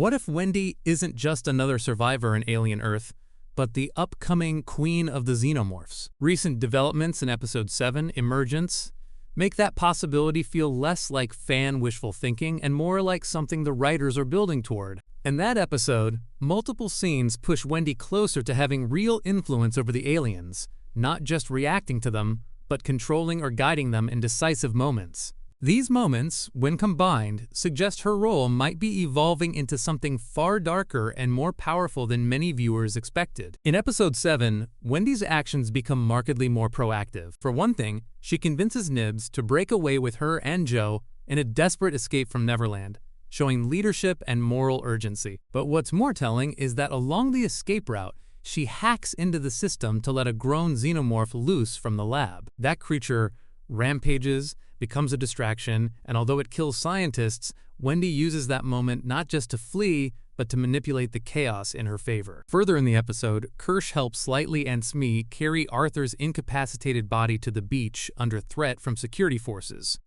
What if Wendy isn't just another survivor in alien Earth, but the upcoming queen of the Xenomorphs? Recent developments in Episode 7, Emergence, make that possibility feel less like fan wishful thinking and more like something the writers are building toward. In that episode, multiple scenes push Wendy closer to having real influence over the aliens, not just reacting to them, but controlling or guiding them in decisive moments. These moments, when combined, suggest her role might be evolving into something far darker and more powerful than many viewers expected. In Episode 7, Wendy's actions become markedly more proactive. For one thing, she convinces Nibs to break away with her and Joe in a desperate escape from Neverland, showing leadership and moral urgency. But what's more telling is that along the escape route, she hacks into the system to let a grown xenomorph loose from the lab. That creature rampages, becomes a distraction, and although it kills scientists, Wendy uses that moment not just to flee, but to manipulate the chaos in her favor. Further in the episode, Kirsch helps Slightly and Smee carry Arthur's incapacitated body to the beach under threat from security forces.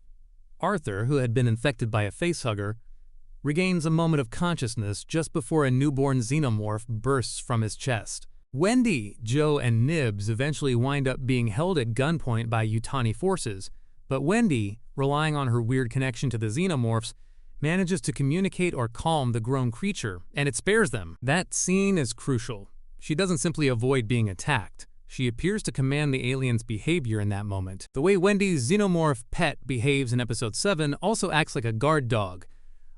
Arthur, who had been infected by a facehugger, regains a moment of consciousness just before a newborn xenomorph bursts from his chest. Wendy, Joe, and Nibs eventually wind up being held at gunpoint by Yutani forces, but Wendy, relying on her weird connection to the xenomorphs, manages to communicate or calm the grown creature, and it spares them. That scene is crucial. She doesn't simply avoid being attacked. She appears to command the alien's behavior in that moment. The way Wendy's xenomorph pet behaves in Episode 7 also acts like a guard dog.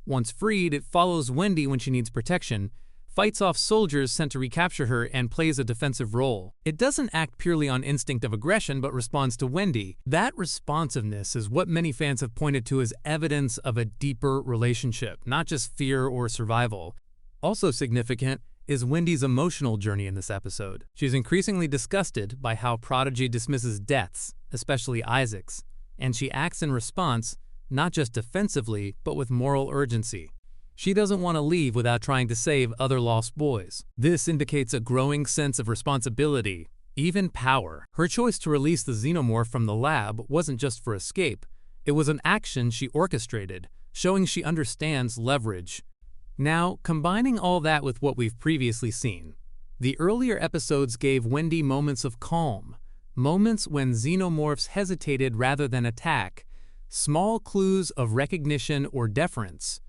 Once freed, it follows Wendy when she needs protection, fights off soldiers sent to recapture her, and plays a defensive role. It doesn't act purely on instinct of aggression, but responds to Wendy. That responsiveness is what many fans have pointed to as evidence of a deeper relationship, not just fear or survival. Also significant is Wendy's emotional journey in this episode. She's increasingly disgusted by how Prodigy dismisses deaths, especially Isaac's, and she acts in response, not just defensively, but with moral urgency. She doesn't want to leave without trying to save other lost boys. This indicates a growing sense of responsibility, even power. Her choice to release the xenomorph from the lab wasn't just for escape. It was an action she orchestrated, showing she understands leverage. Now, combining all that with what we've previously seen, the earlier episodes gave Wendy moments of calm, moments when xenomorphs hesitated rather than attack, small clues of recognition or deference.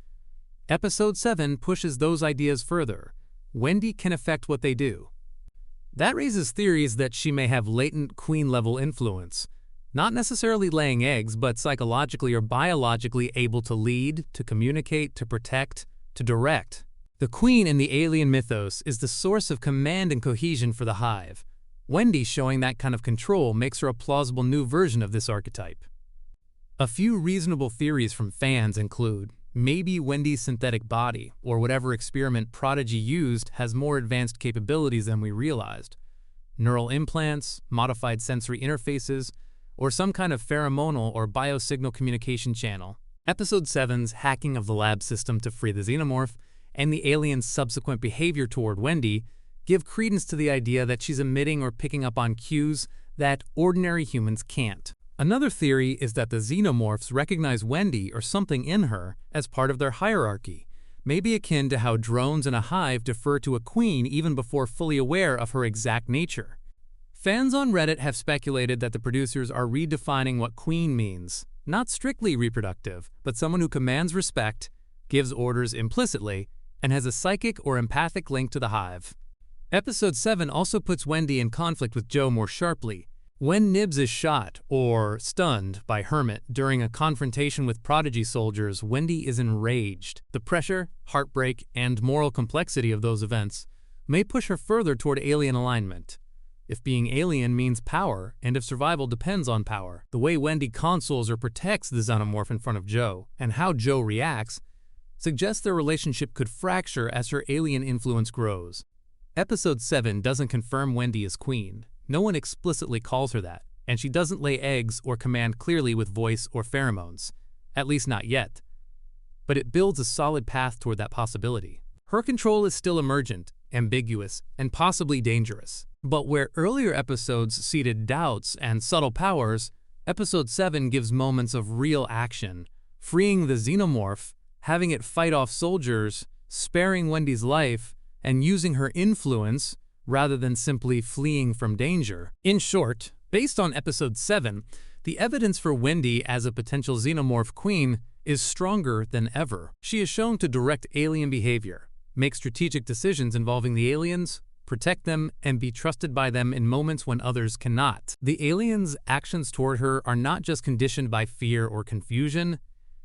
Episode 7 pushes those ideas further. Wendy can affect what they do. That raises theories that she may have latent queen-level influence, not necessarily laying eggs, but psychologically or biologically able to lead, to communicate, to protect, to direct. The queen in the alien mythos is the source of command and cohesion for the hive. Wendy showing that kind of control makes her a plausible new version of this archetype. A few reasonable theories from fans include: maybe Wendy's synthetic body, or whatever experiment Prodigy used, has more advanced capabilities than we realized. Neural implants, modified sensory interfaces, or some kind of pheromonal or biosignal communication channel. Episode 7's hacking of the lab system to free the xenomorph, and the alien's subsequent behavior toward Wendy, give credence to the idea that she's emitting or picking up on cues that ordinary humans can't. Another theory is that the xenomorphs recognize Wendy or something in her as part of their hierarchy, maybe akin to how drones in a hive defer to a queen even before fully aware of her exact nature. Fans on Reddit have speculated that the producers are redefining what queen means, not strictly reproductive, but someone who commands respect, gives orders implicitly, and has a psychic or empathic link to the hive. Episode 7 also puts Wendy in conflict with Joe more sharply. When Nibs is shot, or stunned, by Hermit during a confrontation with Prodigy soldiers, Wendy is enraged. The pressure, heartbreak, and moral complexity of those events may push her further toward alien alignment. If being alien means power, and if survival depends on power, the way Wendy consoles or protects the xenomorph in front of Joe, and how Joe reacts, suggests their relationship could fracture as her alien influence grows. Episode 7 doesn't confirm Wendy as queen. No one explicitly calls her that, and she doesn't lay eggs or command clearly with voice or pheromones, at least not yet. But it builds a solid path toward that possibility. Her control is still emergent, ambiguous, and possibly dangerous. But where earlier episodes seeded doubts and subtle powers, Episode 7 gives moments of real action, freeing the xenomorph, having it fight off soldiers, sparing Wendy's life and using her influence rather than simply fleeing from danger. In short, based on Episode 7, the evidence for Wendy as a potential Xenomorph queen is stronger than ever. She is shown to direct alien behavior, make strategic decisions involving the aliens, protect them, and be trusted by them in moments when others cannot. The aliens' actions toward her are not just conditioned by fear or confusion,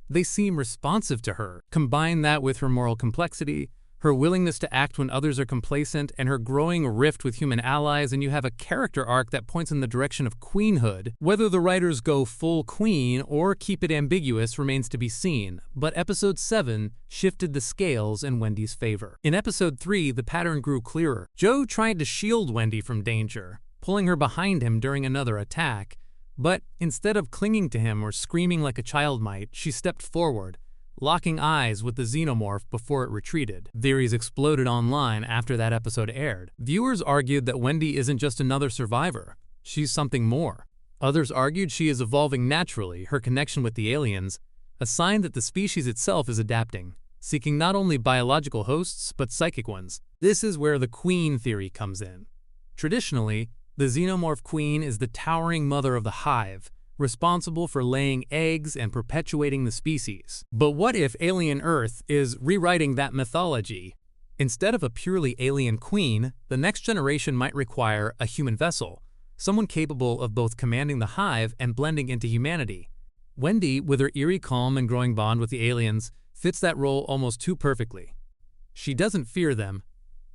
they seem responsive to her. Combine that with her moral complexity, her willingness to act when others are complacent, and her growing rift with human allies, and you have a character arc that points in the direction of queenhood. Whether the writers go full queen or keep it ambiguous remains to be seen, but Episode 7 shifted the scales in Wendy's favor. In Episode 3, the pattern grew clearer. Joe tried to shield Wendy from danger, pulling her behind him during another attack, but instead of clinging to him or screaming like a child might, she stepped forward, locking eyes with the Xenomorph before it retreated. Theories exploded online after that episode aired. Viewers argued that Wendy isn't just another survivor, she's something more. Others argued she is evolving naturally, her connection with the aliens, a sign that the species itself is adapting, seeking not only biological hosts but psychic ones. This is where the queen theory comes in. Traditionally, the Xenomorph queen is the towering mother of the hive, responsible for laying eggs and perpetuating the species. But what if Alien Earth is rewriting that mythology? Instead of a purely alien queen, the next generation might require a human vessel, someone capable of both commanding the hive and blending into humanity. Wendy, with her eerie calm and growing bond with the aliens, fits that role almost too perfectly. She doesn't fear them,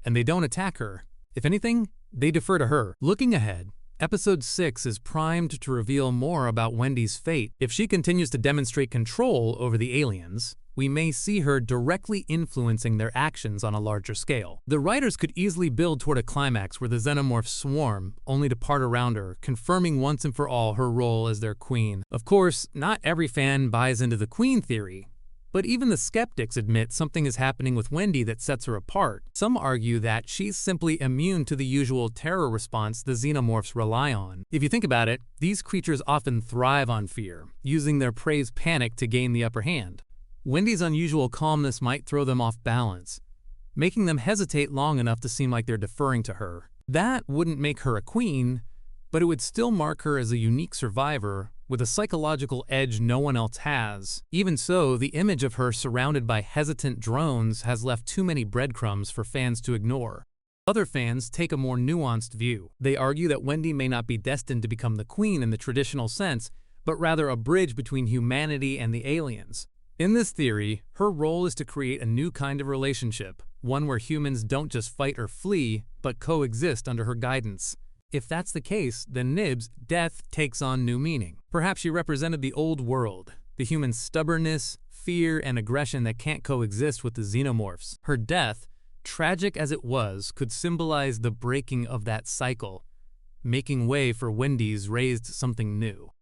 and they don't attack her. If anything, they defer to her. Looking ahead, Episode 6 is primed to reveal more about Wendy's fate. If she continues to demonstrate control over the aliens, we may see her directly influencing their actions on a larger scale. The writers could easily build toward a climax where the Xenomorphs swarm, only to part around her, confirming once and for all her role as their queen. Of course, not every fan buys into the queen theory, but even the skeptics admit something is happening with Wendy that sets her apart. Some argue that she's simply immune to the usual terror response the Xenomorphs rely on. If you think about it, these creatures often thrive on fear, using their prey's panic to gain the upper hand. Wendy's unusual calmness might throw them off balance, making them hesitate long enough to seem like they're deferring to her. That wouldn't make her a queen, but it would still mark her as a unique survivor with a psychological edge no one else has. Even so, the image of her surrounded by hesitant drones has left too many breadcrumbs for fans to ignore. Other fans take a more nuanced view. They argue that Wendy may not be destined to become the queen in the traditional sense, but rather a bridge between humanity and the aliens. In this theory, her role is to create a new kind of relationship, one where humans don't just fight or flee, but coexist under her guidance. If that's the case, then Nibs' death takes on new meaning. Perhaps she represented the old world, the human stubbornness, fear, and aggression that can't coexist with the Xenomorphs. Her death, tragic as it was, could symbolize the breaking of that cycle, making way for Wendy's raised something new.